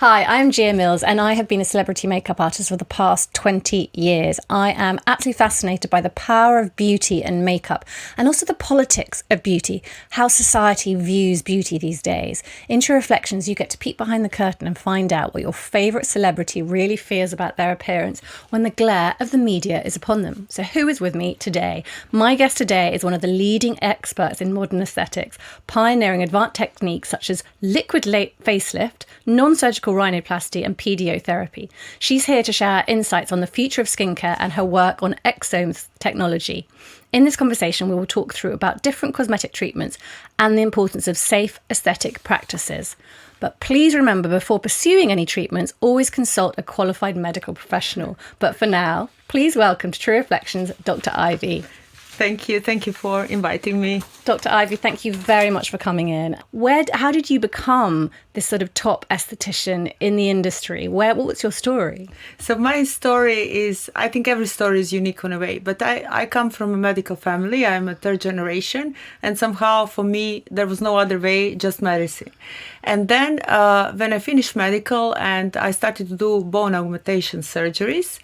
Hi, I'm Gia Mills and I have been a celebrity makeup artist for the past 20 years. I am absolutely fascinated by the power of beauty and makeup and also the politics of beauty, how society views beauty these days. In True Reflections, you get to peek behind the curtain and find out what your favourite celebrity really feels about their appearance when the glare of the media is upon them. So who is with me today? My guest today is one of the leading experts in modern aesthetics, pioneering advanced techniques such as liquid facelift, non-surgical rhinoplasty and PDO She's here to share her insights on the future of skincare and her work on exomes technology. In this conversation, we will talk through about different cosmetic treatments and the importance of safe aesthetic practices. But please remember, before pursuing any treatments, always consult a qualified medical professional. But for now, please welcome to True Reflections, Dr. Ivy. Thank you for inviting me. Dr. Ivy, thank you very much for coming in. How did you become this sort of top esthetician in the industry? What was your story? So my story is, I think every story is unique in a way, but I come from a medical family. I'm a third generation, and somehow for me, there was no other way, just medicine. And then when I finished medical and I started to do bone augmentation surgeries.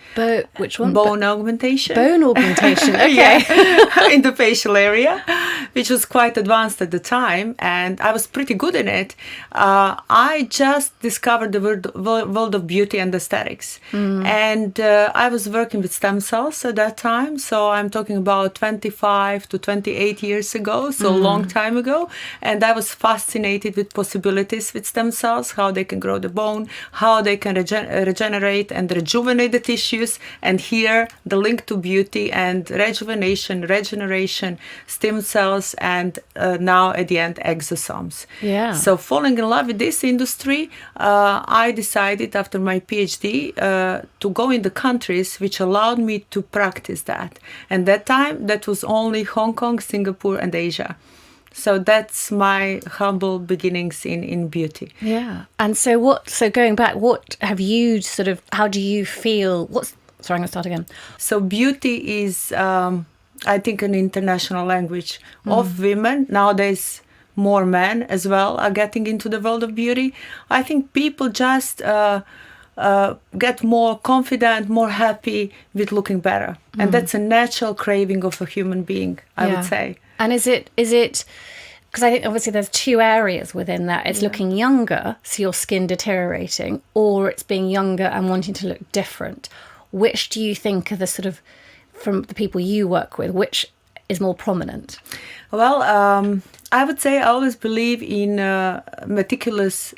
Which one? Bone augmentation. Bone augmentation, okay. Yeah, in the facial area, which was quite advanced at the time, and I was pretty good in it. I just discovered the world of beauty and aesthetics. And I was working with stem cells at that time, so I'm talking about 25 to 28 years ago, so a long time ago. And I was fascinated with possibilities with stem cells, how they can grow the bone, how they can regenerate and rejuvenate the tissues. And here, the link to beauty and regeneration, stem cells, and now at the end, exosomes. Yeah. So falling in love with this industry, I decided after my PhD to go in the countries which allowed me to practice that. And that time, that was only Hong Kong, Singapore, and Asia. So that's my humble beginnings in beauty. Yeah. And so going back, how do you feel, sorry, I'm going to start again. So beauty is, I think, an international language of women. Nowadays, more men as well are getting into the world of beauty. I think people just get more confident, more happy with looking better. And that's a natural craving of a human being, I would say. And is it, because I think obviously there's two areas within that. It's looking younger, so your skin deteriorating, or it's being younger and wanting to look different. Which do you think are the sort of, from the people you work with, which is more prominent? Well, I would say I always believe in meticulous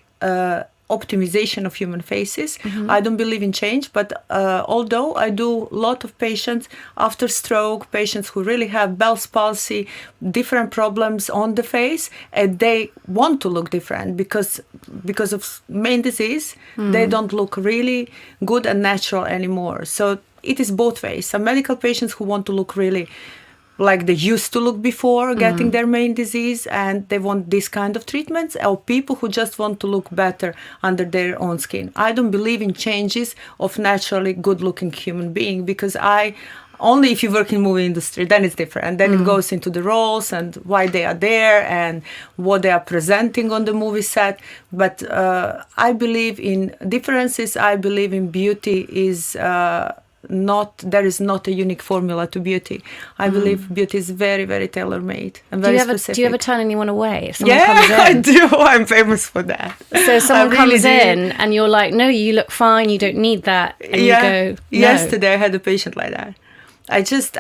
optimization of human faces. I don't believe in change, but although I do a lot of patients after stroke, patients who really have Bell's palsy, different problems on the face, and they want to look different because of main disease, they don't look really good and natural anymore. So it is both ways. Some medical patients who want to look really like they used to look before getting their main disease, and they want this kind of treatments, or people who just want to look better under their own skin. I don't believe in changes of naturally good-looking human being, because only if you work in movie industry, then it's different. Then it goes into the roles and why they are there and what they are presenting on the movie set. But I believe in differences. I believe in beauty is there is not a unique formula to beauty. I believe beauty is very, very tailor-made and very specific. Do you ever turn anyone away if someone comes in? I do. I'm famous for that. So someone comes in and you're like, no, you look fine, you don't need that. And you go, no. Yesterday I had a patient like that. I just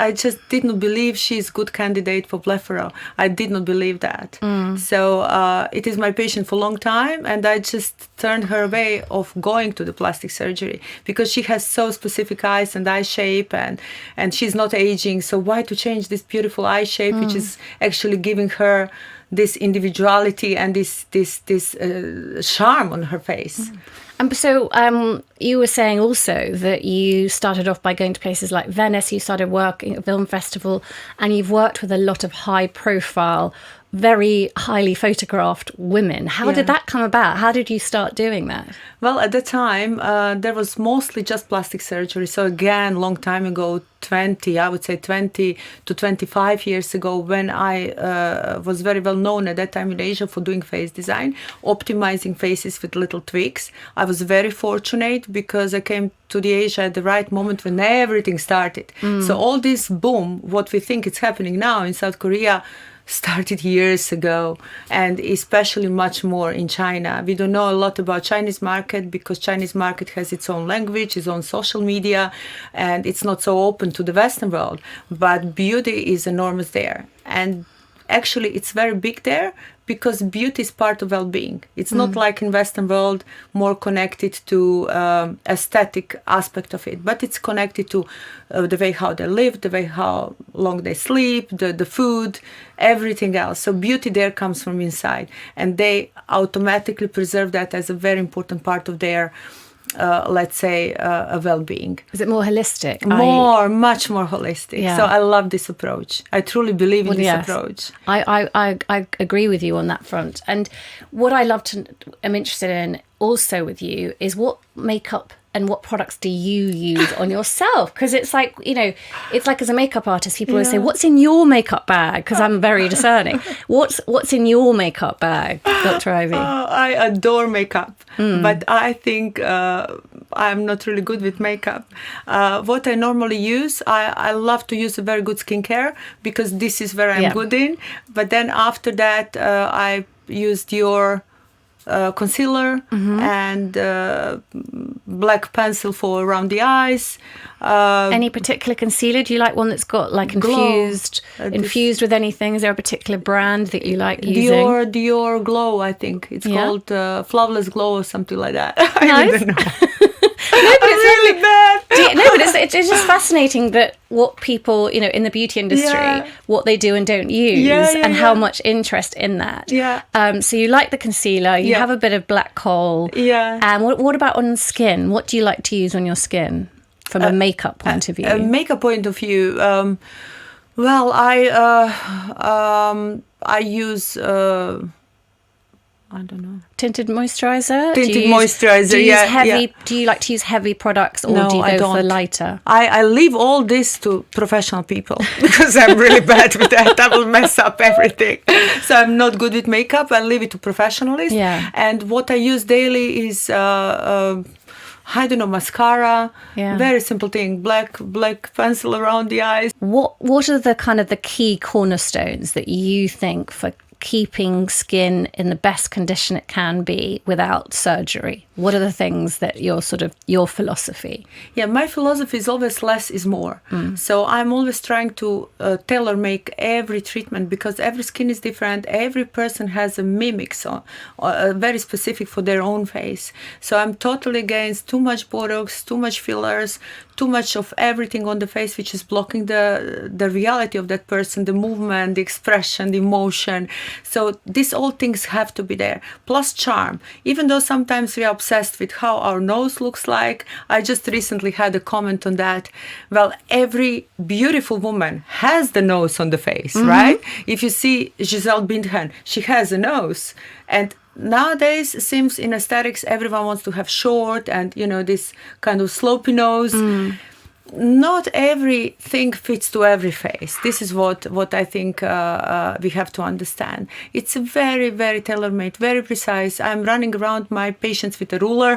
did not believe she's a good candidate for blepharo. I did not believe that. So it is my patient for a long time, and I just turned her away of going to the plastic surgery because she has so specific eyes and eye shape, and she's not aging. So why to change this beautiful eye shape, which is actually giving her this individuality and this charm on her face. And so you were saying also that you started off by going to places like Venice, you started working at a film festival, and you've worked with a lot of high-profile very highly photographed women. How did that come about? How did you start doing that? Well, at the time, there was mostly just plastic surgery. So again, long time ago, 20 to 25 years ago, when I was very well known at that time in Asia for doing face design, optimizing faces with little tweaks. I was very fortunate because I came to the Asia at the right moment when everything started. So all this boom, what we think is happening now in South Korea, started years ago, and especially much more in China. We don't know a lot about Chinese market because Chinese market has its own language, its own social media, and it's not so open to the Western world. But beauty is enormous there. And actually it's very big there because beauty is part of well-being. It's not like in Western world, more connected to aesthetic aspect of it, but it's connected to the way how they live, the way how long they sleep, the food, everything else. So beauty there comes from inside, and they automatically preserve that as a very important part of their let's say, well-being. Is it more holistic? Much more holistic. Yeah. So I love this approach. I truly believe in this approach. I agree with you on that front. And what I'm interested in also with you is what makeup and what products do you use on yourself? Because it's like, it's like as a makeup artist, people always say, what's in your makeup bag? Because I'm very discerning. What's in your makeup bag, Dr. Ivy? I adore makeup, but I think I'm not really good with makeup. What I normally use, I love to use a very good skincare because this is where I'm good in. But then after that, I use Dior concealer and black pencil for around the eyes. Any particular concealer? Do you like one that's got like infused with anything? Is there a particular brand that you like using? Dior Glow, I think it's called Flawless Glow or something like that. I don't know. No, but it's really bad. But it's just fascinating that what people, in the beauty industry, what they do and don't use, and how much interest in that. Yeah. So you like the concealer, you have a bit of black kohl. Yeah. And what about on skin? What do you like to use on your skin from a makeup point of view? A makeup point of view, well, I use. I don't know. Tinted moisturizer? Moisturizer, Do you like to use heavy products, or no, do you I go don't. for lighter? I leave all this to professional people because I'm really bad with that. I will mess up everything. So I'm not good with makeup. I leave it to professionals. Yeah. And what I use daily is I don't know, mascara. Yeah. Very simple thing. Black pencil around the eyes. What are the kind of the key cornerstones that you think for keeping skin in the best condition it can be without surgery? What are the things that your philosophy? Yeah, my philosophy is always less is more. So I'm always trying to tailor make every treatment because every skin is different. Every person has a mimic, so very specific for their own face. So I'm totally against too much Botox, too much fillers, too much of everything on the face which is blocking the reality of that person, the movement, the expression, the emotion. So these all things have to be there. Plus charm. Even though sometimes we are obsessed with how our nose looks like. I just recently had a comment on that. Well, every beautiful woman has the nose on the face, right? If you see Giselle Bündchen, she has a nose. And nowadays, it seems in aesthetics, everyone wants to have short and, this kind of slopey nose. Not everything fits to every face. This is what I think we have to understand. It's very, very tailor-made, very precise. I'm running around my patients with a ruler,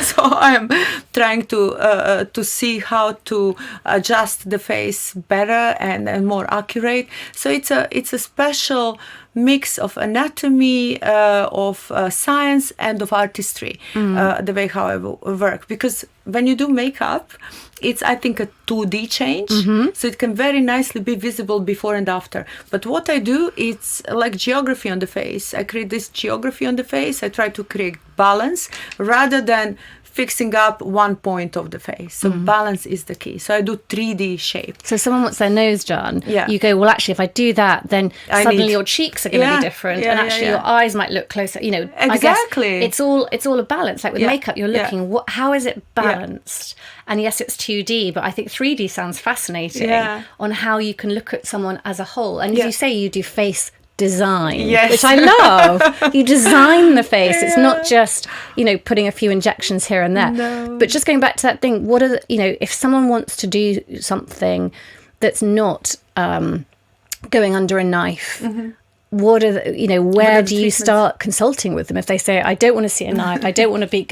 so I'm trying to see how to adjust the face better and more accurate. So it's a special mix of anatomy, of science, and of artistry, the way how I work. Because when you do makeup, it's, I think, a 2D change. So it can very nicely be visible before and after. But what I do, it's like geography on the face. I create this geography on the face. I try to create balance rather than fixing up one point of the face. So balance is the key. So I do 3D shape. So someone wants their nose done. Yeah. You go, well, actually, if I do that, then suddenly your cheeks are going to be different. And actually your eyes might look closer. Exactly. I guess it's all a balance. Like with makeup, you're looking, how is it balanced? And yes, it's 2D, but I think 3D sounds fascinating on how you can look at someone as a whole. And as you say, you do face design, Yes. which I love. You design the face. It's not just, putting a few injections here and there. No. But just going back to that thing, what are if someone wants to do something that's not going under a knife, what are where do you start consulting with them if they say, I don't want to see a knife, I don't want to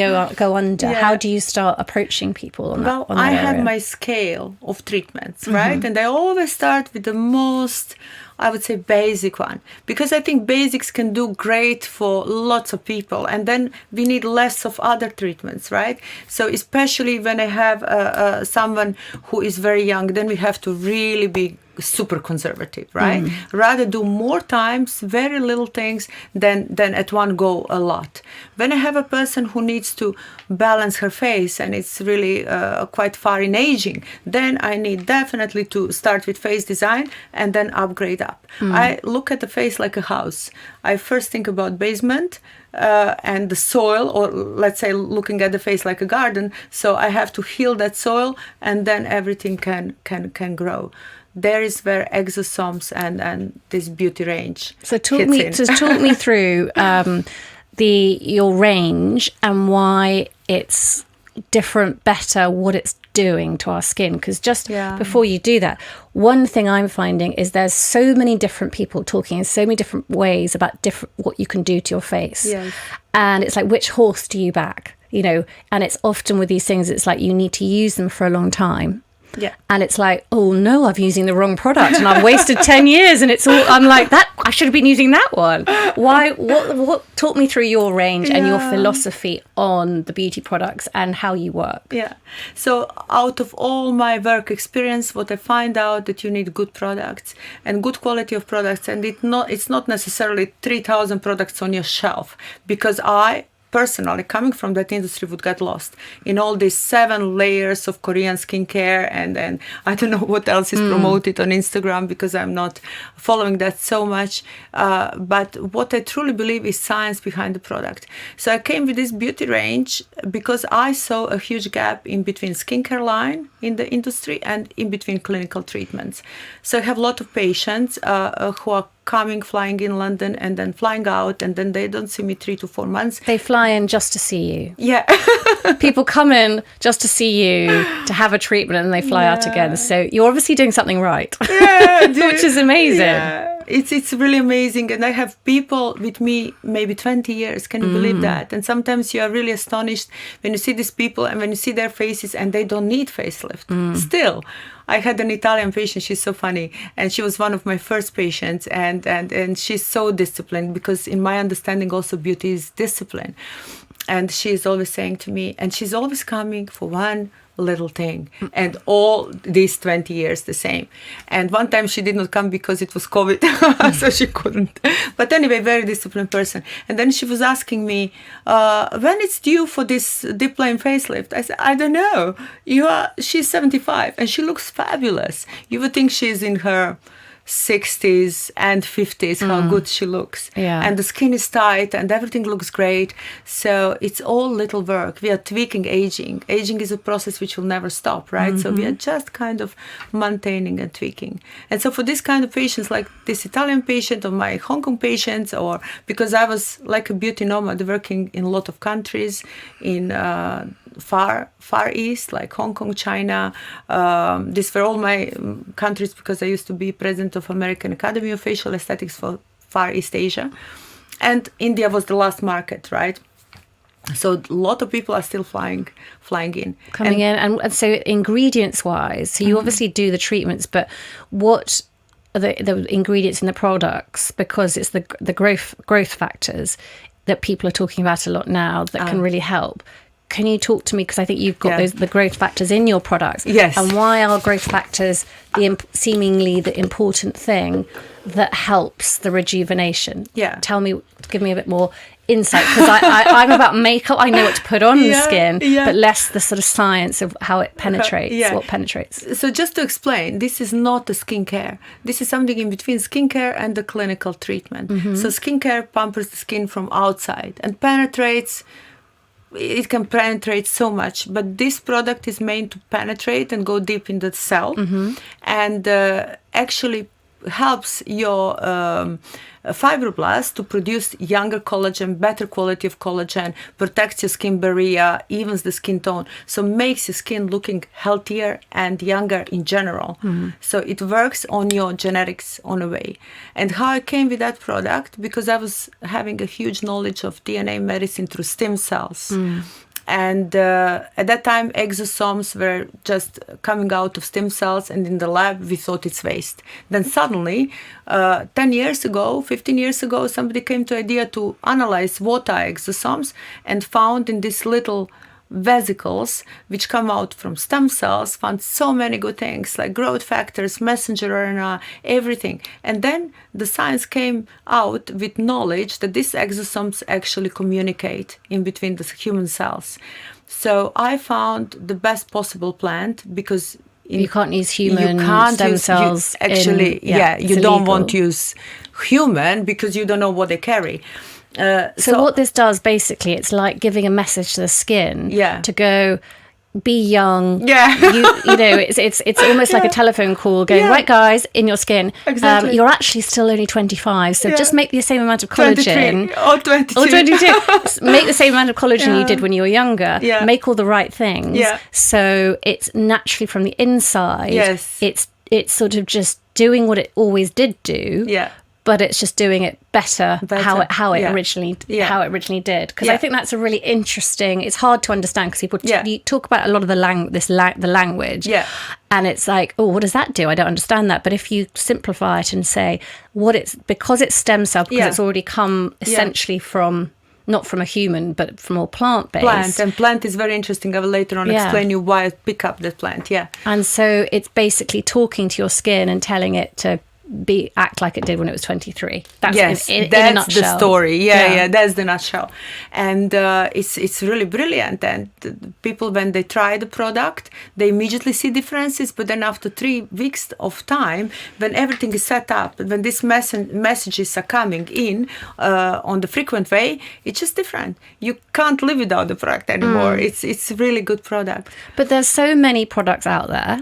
go under? How do you start approaching people on that? I have my scale of treatments, right? And I always start with the most, I would say, basic one, because I think basics can do great for lots of people, and then we need less of other treatments, right? So especially when I have someone who is very young, then we have to really be super conservative, right? Rather do more times, very little things than at one go a lot. When I have a person who needs to balance her face and it's really quite far in aging, then I need definitely to start with face design and then upgrade up. I look at the face like a house. I first think about basement and the soil, or let's say looking at the face like a garden. So I have to heal that soil, and then everything can grow. There is where exosomes and this beauty range. So talk me through your range and why it's different, better, what it's doing to our skin. Because before you do that, one thing I'm finding is there's so many different people talking in so many different ways about what you can do to your face. Yes. And it's like, which horse do you back? And it's often with these things, it's like you need to use them for a long time. Yeah. And it's like, oh no, I'm using the wrong product and I've wasted 10 years and I'm like, that I should have been using that one. Why? What talk me through your range and your philosophy on the beauty products and how you work. Yeah. So out of all my work experience, what I find out that you need good products and good quality of products, and it's not necessarily 3,000 products on your shelf, because I personally, coming from that industry, would get lost in all these 7 layers of Korean skincare, and I don't know what else is promoted on Instagram, because I'm not following that so much. But what I truly believe is science behind the product. So I came with this beauty range because I saw a huge gap in between skincare line in the industry and in between clinical treatments. So I have a lot of patients who are flying in London and then flying out, and then they don't see me 3 to 4 months. They fly in just to see you. Yeah. People come in just to see you, to have a treatment, and they fly out again. So you're obviously doing something right. Yeah, which is amazing. Yeah. It's really amazing. And I have people with me maybe 20 years. Can you believe that? And sometimes you are really astonished when you see these people and when you see their faces and they don't need facelift. Still, I had an Italian patient. She's so funny. And she was one of my first patients. And she's so disciplined, because in my understanding also beauty is discipline. And she is always saying to me, and she's always coming for one little thing, and all these 20 years the same. And one time she did not come because it was COVID, so she couldn't. But anyway, very disciplined person. And then she was asking me, when it's due for this deep line facelift? I said, I don't know. She's 75 and she looks fabulous. You would think she's in her 60s and 50s, how good she looks. Yeah. And the skin is tight and everything looks great. So it's all little work. We are tweaking aging. Aging is a process which will never stop, right? So we are just kind of maintaining and tweaking. And so for this kind of patients, like this Italian patient or my Hong Kong patients, or because I was like a beauty nomad working in a lot of countries in far east, like Hong Kong, China. These were all my countries, because I used to be president of American Academy of Facial Aesthetics for Far East Asia. And India was the last market, right? So a lot of people are still flying in. Coming in. And so ingredients wise, so you obviously do the treatments, but what are the ingredients in the products? Because it's the growth factors that people are talking about a lot now that can really help. Can you talk to me, because I think you've got the growth factors in your products. Yes. And why are growth factors seemingly the important thing that helps the rejuvenation? Yeah. Give me a bit more insight, because I'm about makeup. I know what to put on the skin, but less the sort of science of how it penetrates, what penetrates. So just to explain, this is not a skincare. This is something in between skincare and the clinical treatment. So skincare pampers the skin from outside and penetrates. It can penetrate so much, but this product is made to penetrate and go deep in the cell, and actually helps your fibroblasts to produce younger collagen, better quality of collagen, protects your skin barrier, evens the skin tone, so makes your skin looking healthier and younger in general. So it works on your genetics on a way. And how I came with that product, because I was having a huge knowledge of DNA medicine through stem cells. And at that time, exosomes were just coming out of stem cells, and in the lab, we thought it's waste. Then suddenly, 10 years ago, 15 years ago, somebody came to the idea to analyze what are exosomes, and found in these little vesicles which come out from stem cells, found so many good things like growth factors, messenger RNA, everything. And then the science came out with knowledge that these exosomes actually communicate in between the human cells. So I found the best possible plant, because you can't use human stem cells. You don't want to use human because you don't know what they carry. So what this does, basically, it's like giving a message to the skin to go, be young. It's almost like a telephone call going, right, guys, in your skin. Exactly. You're actually still only 25, so just make the same amount of collagen. 23 or 22. Or 22. Make the same amount of collagen you did when you were younger. Make all the right things. So it's naturally from the inside. It's sort of just doing what it always did do. But it's just doing it better. How it originally did. Because I think that's a really interesting. It's hard to understand because people you talk about a lot of the language. And it's like, oh, what does that do? I don't understand that. But if you simplify it and say because it's stem cell, because it's already come essentially from, not from a human, but from all plant-based. Plant is very interesting. I will later on explain you why I pick up that plant. And so it's basically talking to your skin and telling it to act like it did when it was 23. That's in a nutshell. The story. That's the nutshell. And it's really brilliant. And people, when they try the product, they immediately see differences. But then after 3 weeks of time, when everything is set up, when these messages are coming in on the frequent way, it's just different. You can't live without the product anymore. It's a really good product. But there's so many products out there.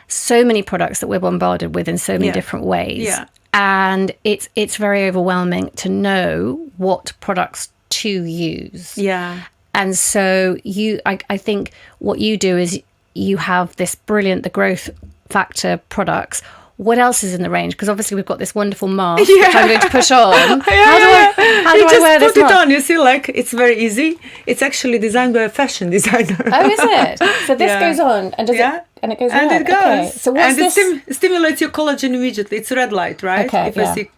So many products that we're bombarded with in so many different ways. And it's very overwhelming to know what products to use. And so I think what you do is you have this brilliant, the growth factor products. What else is in the range? Because obviously we've got this wonderful mask which I'm going to put on. How do I wear this mask? Just put it on. You see, like, it's very easy. It's actually designed by a fashion designer. Oh, is it? So this goes on and does it? And it goes on. And it goes. Okay. So what's this? It stimulates your collagen immediately. It's a red light, right? Okay. I see.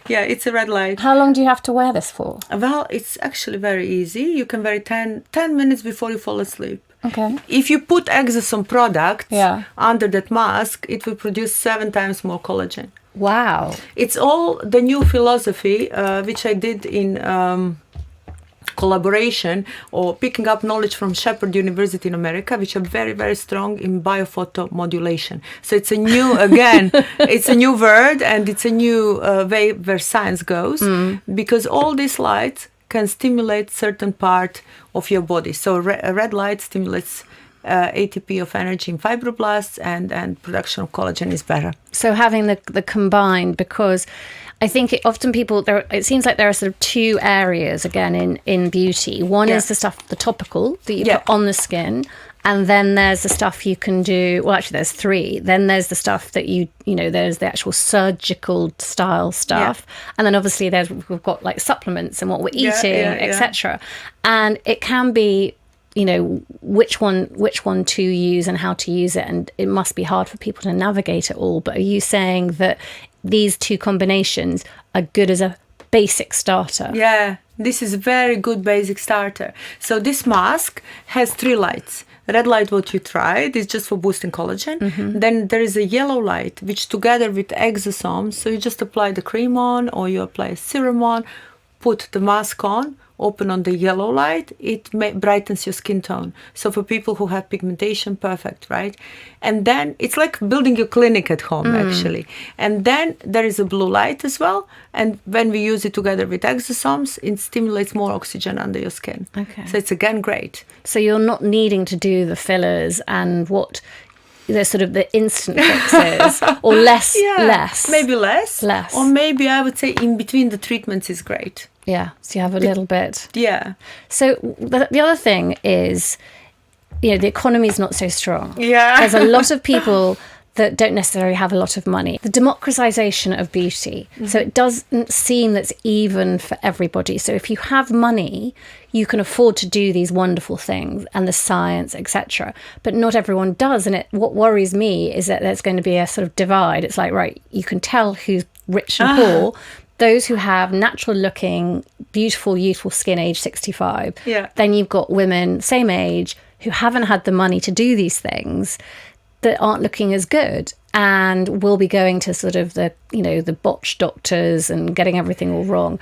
Yeah, it's a red light. How long do you have to wear this for? Well, it's actually very easy. You can wear it 10 minutes before you fall asleep. Okay. If you put exosome products under that mask, it will produce 7 times more collagen. Wow. It's all the new philosophy, which I did in collaboration or picking up knowledge from Shepherd University in America, which are very, very strong in biophotomodulation. So it's a new, again, it's a new word, and it's a new way where science goes, because all these lights can stimulate certain part of your body. So a red light stimulates ATP of energy in fibroblasts, and production of collagen is better. So having the combined, because I think often people, it seems like there are sort of 2 areas again in beauty. One is the stuff, the topical that you put on the skin. And then there's the stuff you can do, well, actually there's 3. Then there's the stuff that there's the actual surgical style stuff. And then obviously we've got like supplements and what we're eating, etc. And it can be, which one to use and how to use it. And it must be hard for people to navigate it all. But are you saying that these 2 combinations are good as a basic starter? Yeah, this is a very good basic starter. So this mask has 3 lights. Red light, what you tried, is just for boosting collagen. Then there is a yellow light, which together with exosomes, so you just apply the cream on, or you apply a serum on, put the mask on, open on the yellow light, it brightens your skin tone. So for people who have pigmentation, perfect, right? And then it's like building your clinic at home, actually. And then there is a blue light as well. And when we use it together with exosomes, it stimulates more oxygen under your skin. Okay. So it's again great. So you're not needing to do the fillers and what the sort of the instant fixes, or less, maybe less, less, or maybe I would say in between the treatments is great. Yeah, so you have a little bit. Yeah. So the other thing is, the economy is not so strong. Yeah. There's a lot of people that don't necessarily have a lot of money. The democratization of beauty. So it doesn't seem that's even for everybody. So if you have money, you can afford to do these wonderful things and the science, etc. But not everyone does. And what worries me is that there's going to be a sort of divide. It's like, right, you can tell who's rich and poor. Those who have natural looking, beautiful, youthful skin age 65. Yeah. Then you've got women, same age, who haven't had the money to do these things, that aren't looking as good, and will be going to sort of the botched doctors and getting everything all wrong.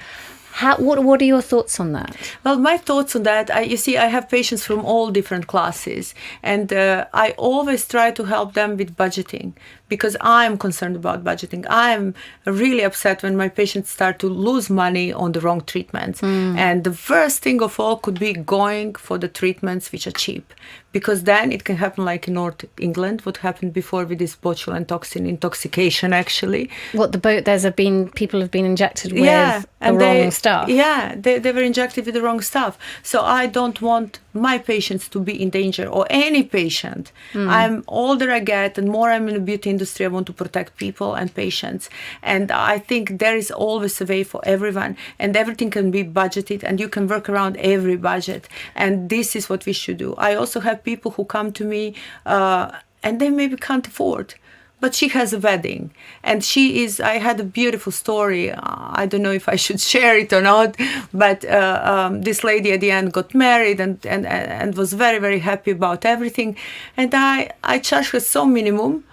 What are your thoughts on that? Well, my thoughts on that, I have patients from all different classes, and I always try to help them with budgeting, because I'm concerned about budgeting. I'm really upset when my patients start to lose money on the wrong treatments. And the first thing of all could be going for the treatments which are cheap, because then it can happen like in North England, what happened before with this botulinum toxin intoxication, actually. People have been injected with the wrong stuff. Yeah, they were injected with the wrong stuff. So I don't want my patients to be in danger, or any patient. I'm older I get, and more I'm in the beauty industry, I want to protect people and patients. And I think there is always a way for everyone, and everything can be budgeted, and you can work around every budget. And this is what we should do. I also have people who come to me and they maybe can't afford, but she has a wedding, and I had a beautiful story. I don't know if I should share it or not, but this lady at the end got married and was very, very happy about everything. And I charged her so minimum,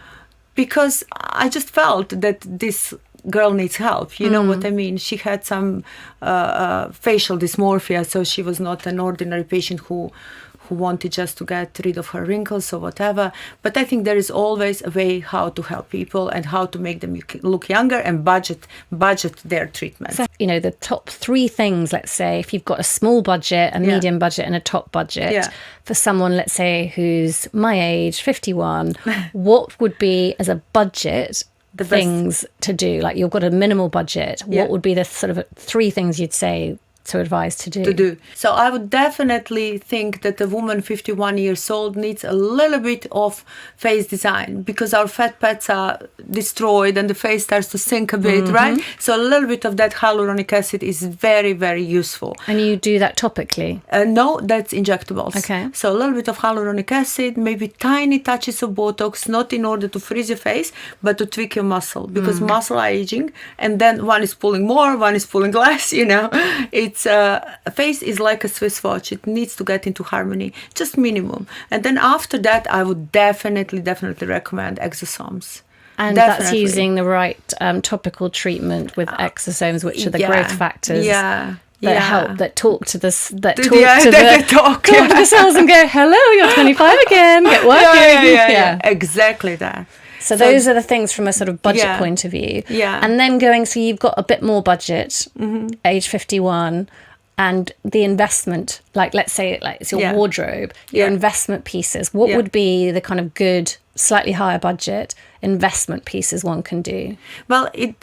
because I just felt that this girl needs help. You know what I mean? She had some facial dysmorphia, so she was not an ordinary patient who wanted just to get rid of her wrinkles or whatever. But I think there is always a way how to help people and how to make them look younger and budget their treatment. So, the top 3 things, let's say, if you've got a small budget, a medium budget and a top budget, for someone, let's say, who's my age, 51, what would be, as a budget, the things to do? Like, you've got a minimal budget. What would be the sort of 3 things you'd say to advise to do? So I would definitely think that a woman 51 years old needs a little bit of face design, because our fat pads are destroyed and the face starts to sink a bit, right? So a little bit of that hyaluronic acid is very, very useful. And you do that topically? No, that's injectables. Okay. So a little bit of hyaluronic acid, maybe tiny touches of Botox, not in order to freeze your face, but to tweak your muscle, because muscle are aging, and then one is pulling more, one is pulling less, a face is like a Swiss watch. It needs to get into harmony, just minimum. And then after that, I would definitely recommend exosomes. And that's using the right topical treatment with exosomes, which are the growth factors. That help, that talk to the cells and go, hello, you're 25 again, get working. Yeah, exactly that. So those are the things from a sort of budget point of view. Yeah. And then so you've got a bit more budget, age 51, and the investment, like let's say it's your wardrobe, your investment pieces. What would be the kind of good, slightly higher budget investment pieces one can do? Well, it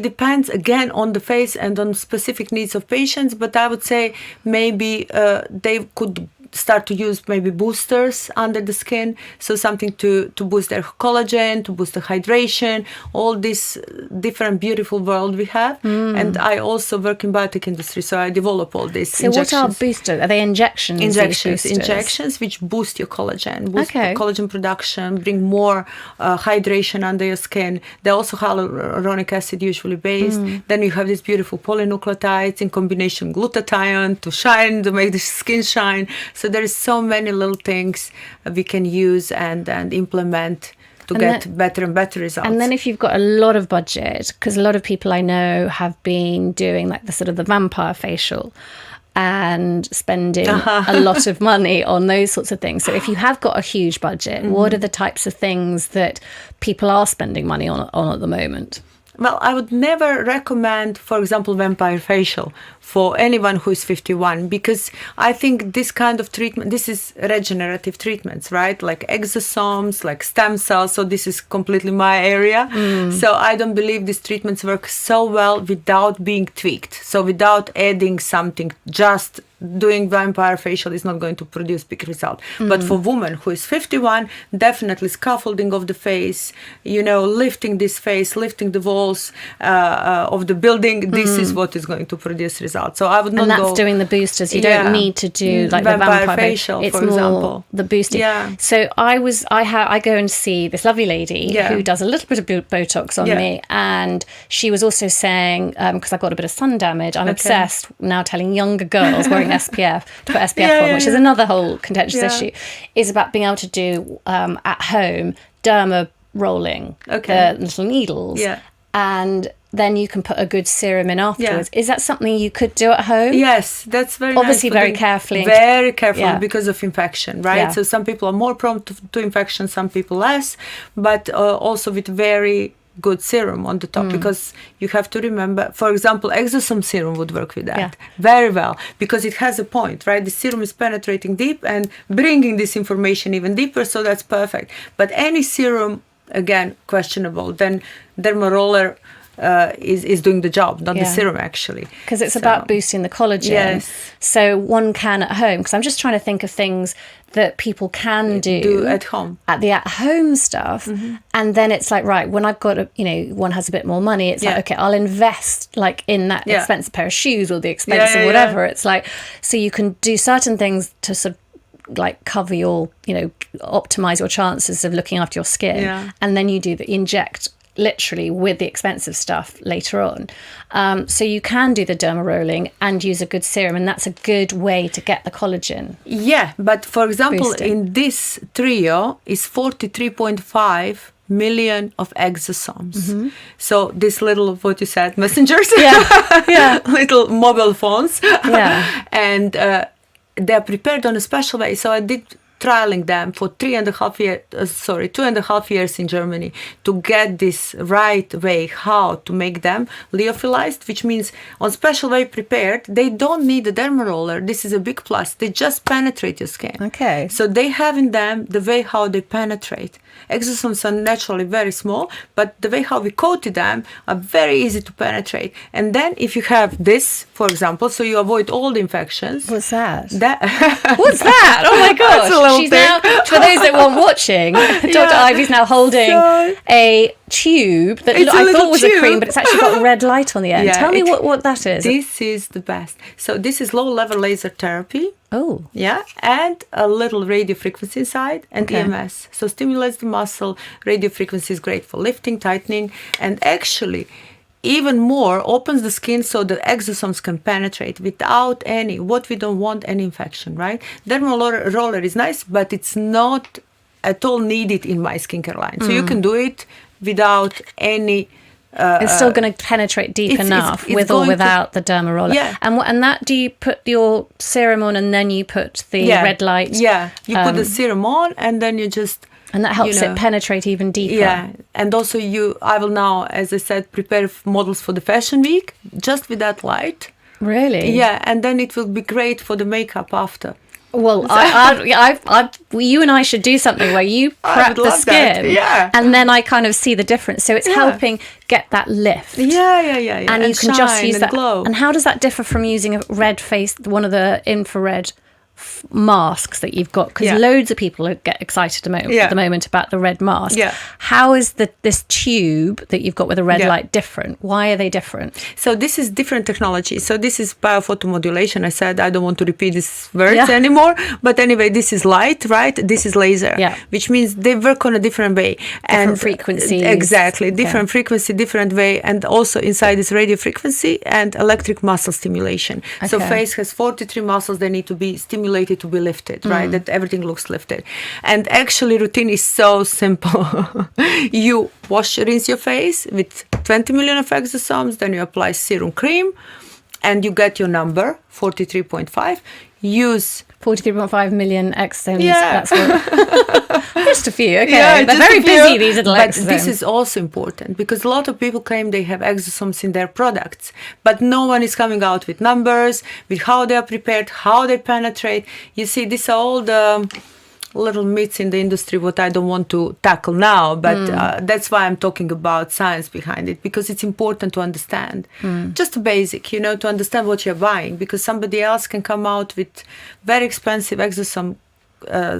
depends again on the face and on specific needs of patients, but I would say maybe they could start to use maybe boosters under the skin, so something to boost their collagen, to boost the hydration, all this different beautiful world we have. And I also work in biotech industry, so I develop all this. So what are boosters? Are they injections? Injections which boost your collagen, boost the collagen production, bring more hydration under your skin. They're also hyaluronic acid usually based. Then you have these beautiful polynucleotides in combination with glutathione to make the skin shine. So there is so many little things we can use and implement to get better and better results. And then if you've got a lot of budget, because a lot of people I know have been doing like the sort of the vampire facial and spending a lot of money on those sorts of things. So if you have got a huge budget, what are the types of things that people are spending money on at the moment? Well, I would never recommend, for example, vampire facial for anyone who is 51, because I think this kind of treatment, this is regenerative treatments, right? Like exosomes, like stem cells. So this is completely my area. So I don't believe these treatments work so well without being tweaked. So without adding something, just doing vampire facial is not going to produce big result. But for women who is 51, definitely scaffolding of the face, lifting this face, lifting the walls of the building, this is what is going to produce result. So I would not go... And that's go, doing the boosters. You don't need to do like the vampire facial, it's for more example. The boosting. Yeah. So I go and see this lovely lady who does a little bit of Botox on me, and she was also saying, because I've got a bit of sun damage, I'm obsessed now telling younger girls wearing SPF to put SPF on, which is another whole contentious issue, is about being able to do at home derma rolling, the little needles, and then you can put a good serum in afterwards. Is that something you could do at home? Yes, that's very obviously nice very carefully. Very carefully because of infection, right? Yeah. So some people are more prone to infection, some people less, but also with very good serum on the top, because you have to remember, for example, exosome serum would work with that very well, because it has a point, right? The serum is penetrating deep and bringing this information even deeper, so that's perfect. But any serum, again, questionable. Then derma roller is doing the job, not the serum actually. Because it's about boosting the collagen. Yes. So one can at home, because I'm just trying to think of things that people can do at home. At the at-home stuff. And then it's like, right, when I've got, one has a bit more money, it's like, okay, I'll invest like in that expensive pair of shoes or the expensive whatever. It's like, so you can do certain things to sort of like cover your, optimize your chances of looking after your skin. Yeah. And then you do the inject literally with the expensive stuff later on. So you can do the derma rolling and use a good serum, and that's a good way to get the collagen. Yeah, but for example, boosting. in this trio is 43.5 million of exosomes. So this little, what you said, messengers, little mobile phones, and they're prepared on a special way. So I did trialing them for 2.5 years in Germany to get this right way how to make them lyophilized, which means on special way prepared. They don't need a derma roller. This is a big plus. They just penetrate your skin. Okay. So they have in them the way how they penetrate. Exosomes are naturally very small, but the way how we coated them are very easy to penetrate. And then if you have this, for example, so you avoid all the infections. What's that? What's that? Oh my God. She's now, for those that weren't watching, Dr. Ivy's now holding a tube that I thought was a cream, but it's actually got red light on the end. Tell me what that is. This is the best. So this is low-level laser therapy. Oh. Yeah, and a little radio frequency inside and EMS. So stimulates the muscle. Radio frequency is great for lifting, tightening, and actually even more opens the skin so the exosomes can penetrate without what we don't want, any infection, right? Derma roller is nice, but it's not at all needed in my skincare line. So you can do it without any... it's still going to penetrate deep enough with or without the derma roller. Yeah. And that, do you put your serum on and then you put the red light? Yeah, you put the serum on and then you just... And that helps it penetrate even deeper. Yeah, and also I will now, as I said, prepare models for the fashion week just with that light. Really? Yeah, and then it will be great for the makeup after. Well, you and I should do something where you prep the skin, and then I kind of see the difference. So it's helping get that lift. Yeah. And you can just use that. Glow. And how does that differ from using a red face, one of the infrared masks that you've got? Because loads of people get excited at the moment about the red mask. How is this tube that you've got with a red light different? Why are they different? So this is different technology. So this is biophotomodulation. I said I don't want to repeat these words anymore, but anyway, this is light, right? This is laser, which means they work on a different way. Different frequencies. Exactly, different frequency, different way, and also inside is radio frequency and electric muscle stimulation. So face has 43 muscles. They need to be stimulated to be lifted, right? That everything looks lifted. And actually routine is so simple. You rinse your face with 20 million of exosomes, then you apply serum cream and you get your number, 43.5. Use 43.5 million exosomes. Yeah. That's what, just a few. Okay, Yeah, they're just very a few. busy. These little But exosomes. this is also important because a lot of people claim they have exosomes in their products, but no one is coming out with numbers, with how they are prepared, how they penetrate. You see, these are all the little myths in the industry what I don't want to tackle now, but that's why I'm talking about science behind it, because it's important to understand just the basic, to understand what you're buying, because somebody else can come out with very expensive exosome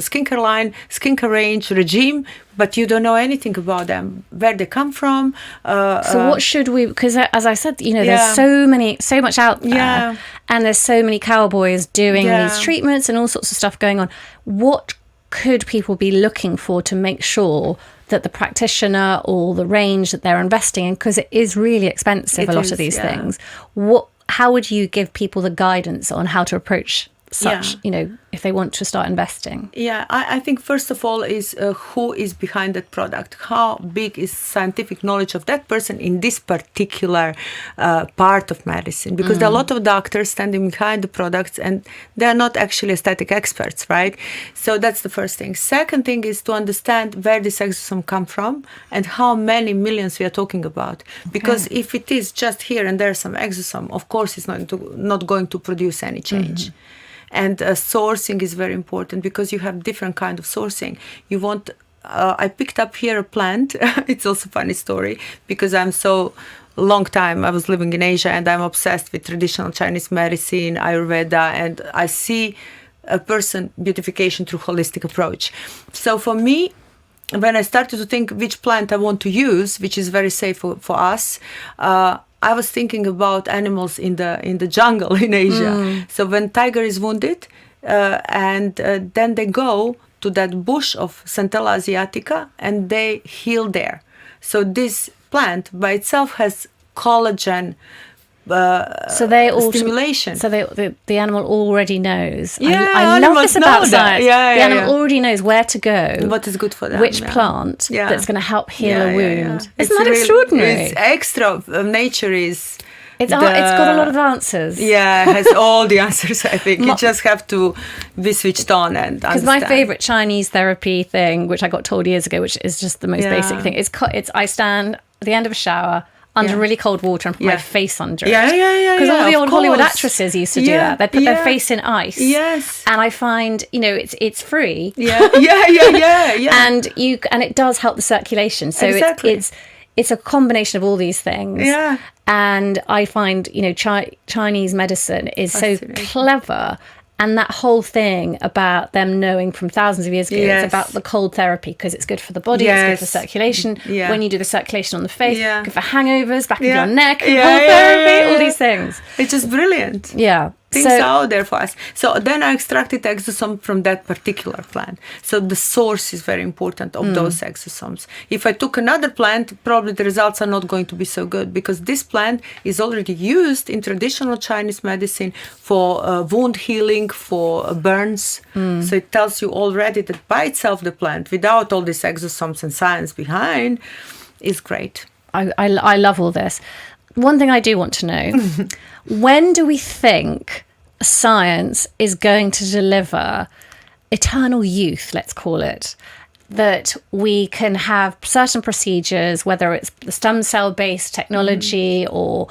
skincare line, skincare range, regime, but you don't know anything about them, where they come from. So what should we, because as I said, Yeah. there's so much out there, Yeah. and there's so many cowboys doing Yeah. these treatments and all sorts of stuff going on. What could people be looking for to make sure that the practitioner or the range that they're investing in, because it is really expensive, a lot of these things, how would you give people the guidance on how to approach such, if they want to start investing? Yeah, I think first of all is who is behind that product. How big is scientific knowledge of that person in this particular part of medicine? Because there are a lot of doctors standing behind the products and they're not actually aesthetic experts, right? So that's the first thing. Second thing is to understand where this exosome come from and how many millions we are talking about. Because if it is just here and there some exosome, of course it's not going to produce any change. And sourcing is very important because you have different kind of sourcing. You want, I picked up here a plant. It's also a funny story because I'm so long time, I was living in Asia and I'm obsessed with traditional Chinese medicine, Ayurveda, and I see a person beautification through holistic approach. So for me, when I started to think which plant I want to use, which is very safe for us, I was thinking about animals in the jungle in Asia. So when tiger is wounded, and then they go to that bush of Centella asiatica and they heal there. So this plant by itself has collagen stimulation. So the animal already knows. Yeah, I love this about science. Yeah, the animal already knows where to go. What is good for them. Which plant that's going to help heal a wound. Yeah. Isn't that extraordinary? It's extra. Nature is... It's got a lot of answers. Yeah, it has all the answers, I think. You just have to be switched on and understand. Because my favourite Chinese therapy thing, which I got told years ago, which is just the most basic thing, it's I stand at the end of a shower under really cold water and put my face under it. Yeah. Because all the old Hollywood actresses used to do that. They put their face in ice. Yes. And I find, it's free. Yeah. And it does help the circulation. So exactly. It's a combination of all these things. Yeah. And I find, Chinese medicine is so clever. And that whole thing about them knowing from thousands of years ago, it's about the cold therapy because it's good for the body, it's good for circulation. Yeah. When you do the circulation on the face, good for hangovers, back of your neck, cold therapy, therapy, all these things. It's just brilliant. Yeah. Things are out there for us. So then I extracted exosome from that particular plant. So the source is very important of those exosomes. If I took another plant, probably the results are not going to be so good because this plant is already used in traditional Chinese medicine for wound healing, for burns. So it tells you already that by itself the plant, without all these exosomes and science behind, is great. I love all this. One thing I do want to know, when do we think science is going to deliver eternal youth, let's call it, that we can have certain procedures, whether it's the stem cell based technology or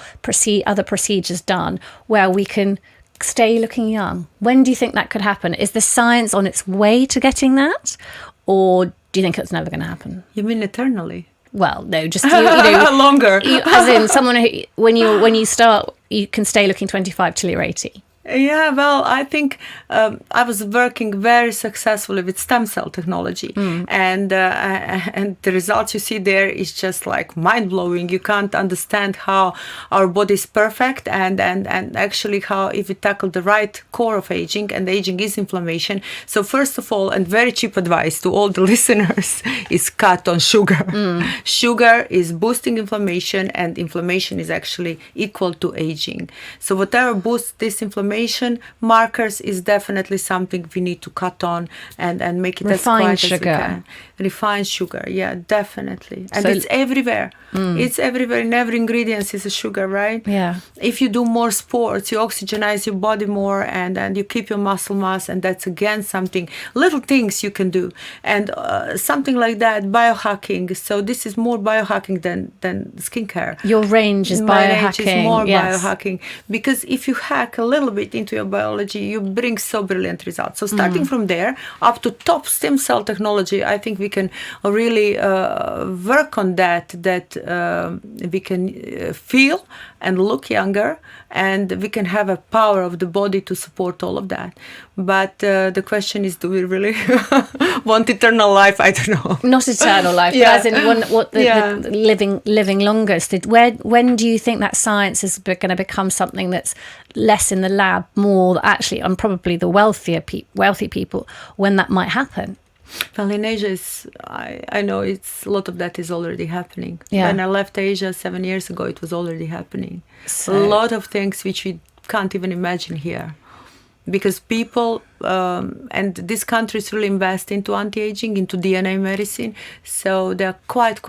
other procedures done, where we can stay looking young? When do you think that could happen? Is the science on its way to getting that? Or do you think it's never going to happen? You mean eternally? Well, no, just longer. As in someone who, when you start, you can stay looking 25 till you're 80. Yeah, well, I think I was working very successfully with stem cell technology, and the results you see there is just like mind blowing. You can't understand how our body is perfect, and actually how if we tackle the right core of aging, and aging is inflammation. So first of all, and very cheap advice to all the listeners is cut on sugar. Sugar is boosting inflammation, and inflammation is actually equal to aging. So whatever boosts this inflammation inflammation markers is definitely something we need to cut on and make it Refined as quiet sugar. as we can. Refined sugar, yeah, definitely. And So- it's everywhere. It's everywhere. In every ingredient is a sugar, right? Yeah. If you do more sports, you oxygenize your body more, and you keep your muscle mass, and that's again something, little things you can do. And something like that, biohacking. So this is more biohacking than skincare. Your range is My range biohacking. is more yes. biohacking, because if you hack a little bit into your biology, you bring so brilliant results. So starting from there up to top stem cell technology, I think we can really work on that we can feel and look younger, and we can have a power of the body to support all of that. But the question is, do we really want eternal life? I don't know. Not eternal life, Yeah. but as in the living longest. When do you think that science is going to become something that's less in the lab, more actually on probably the wealthy people, when that might happen? Well, in Asia, I know a lot of that is already happening. Yeah. When I left Asia 7 years ago, it was already happening. So- A lot of things which we can't even imagine here. Because people, and these countries really invest into anti-aging, into DNA medicine, so they're quite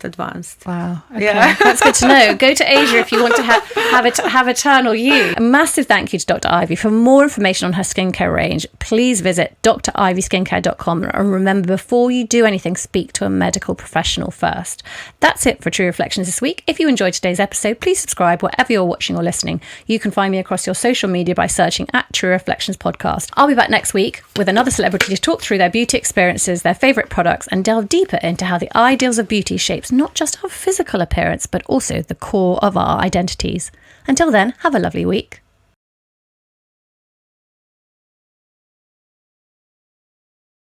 advanced. Wow. Okay. Yeah. That's good to know. Go to Asia if you want to have eternal you. A massive thank you to Dr. Ivy. For more information on her skincare range, please visit drivyskincare.com. And remember, before you do anything, speak to a medical professional first. That's it for True Reflections this week. If you enjoyed today's episode, please subscribe wherever you're watching or listening. You can find me across your social media by searching at True Reflections Podcast. I'll be back next week with another celebrity to talk through their beauty experiences, their favourite products, and delve deeper into how the ideals of beauty shapes not just our physical appearance, but also the core of our identities. Until then, have a lovely week.